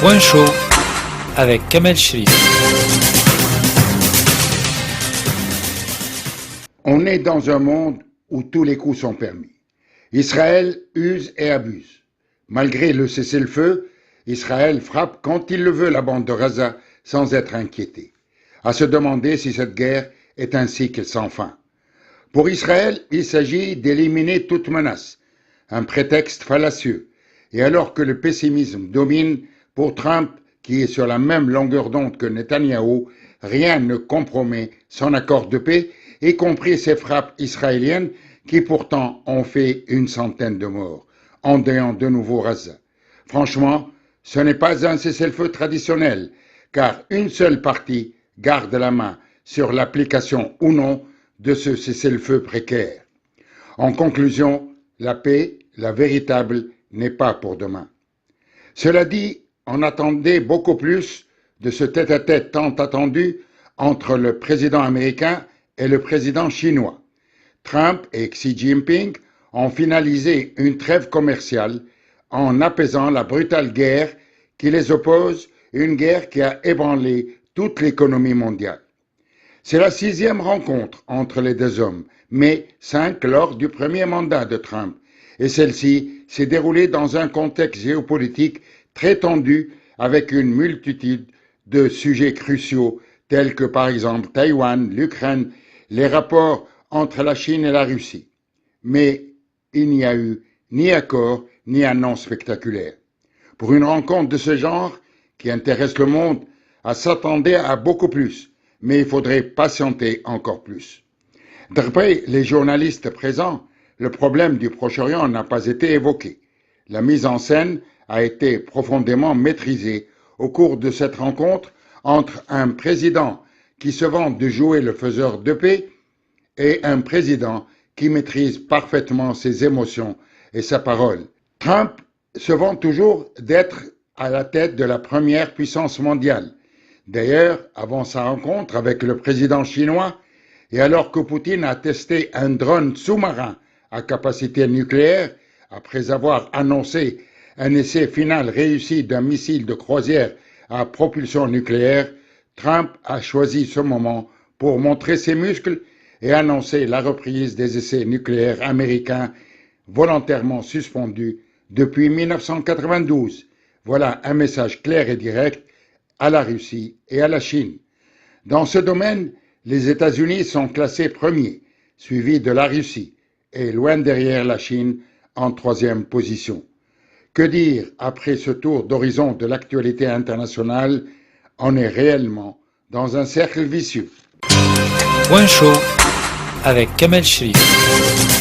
Point chaud avec Kamel Cherif. On est dans un monde où tous les coups sont permis. Israël use et abuse. Malgré le cessez-le-feu, Israël frappe quand il le veut la bande de Gaza sans être inquiété. À se demander si cette guerre est un cycle sans fin. Pour Israël, il s'agit d'éliminer toute menace, un prétexte fallacieux. Et alors que le pessimisme domine, pour Trump, qui est sur la même longueur d'onde que Netanyahou, rien ne compromet son accord de paix, y compris ces frappes israéliennes qui pourtant ont fait une centaine de morts, endeuillant de nouveau Gaza. Franchement, ce n'est pas un cessez-le-feu traditionnel, car une seule partie garde la main sur l'application ou non de ce cessez-le-feu précaire. En conclusion, la paix, la véritable, n'est pas pour demain. Cela dit, on attendait beaucoup plus de ce tête-à-tête tant attendu entre le président américain et le président chinois. Trump et Xi Jinping ont finalisé une trêve commerciale en apaisant la brutale guerre qui les oppose, une guerre qui a ébranlé toute l'économie mondiale. C'est la 6e rencontre entre les deux hommes, mais 5 lors du premier mandat de Trump, et celle-ci s'est déroulée dans un contexte géopolitique très tendu avec une multitude de sujets cruciaux tels que par exemple Taïwan, l'Ukraine, les rapports entre la Chine et la Russie. Mais il n'y a eu ni accord ni annonce spectaculaire. Pour une rencontre de ce genre qui intéresse le monde, on s'attendait à beaucoup plus, mais il faudrait patienter encore plus. D'après les journalistes présents, le problème du Proche-Orient n'a pas été évoqué. La mise en scène a été profondément maîtrisée au cours de cette rencontre entre un président qui se vante de jouer le faiseur de paix et un président qui maîtrise parfaitement ses émotions et sa parole. Trump se vante toujours d'être à la tête de la première puissance mondiale. D'ailleurs, avant sa rencontre avec le président chinois, et alors que Poutine a testé un drone sous-marin à capacité nucléaire, après avoir annoncé un essai final réussi d'un missile de croisière à propulsion nucléaire, Trump a choisi ce moment pour montrer ses muscles et annoncer la reprise des essais nucléaires américains volontairement suspendus depuis 1992. Voilà un message clair et direct à la Russie et à la Chine. Dans ce domaine, les États-Unis sont classés premiers, suivis de la Russie, et loin derrière la Chine en 3e position. Que dire après ce tour d'horizon de l'actualité internationale? On est réellement dans un cercle vicieux. Point chaud avec Kamel Cherif.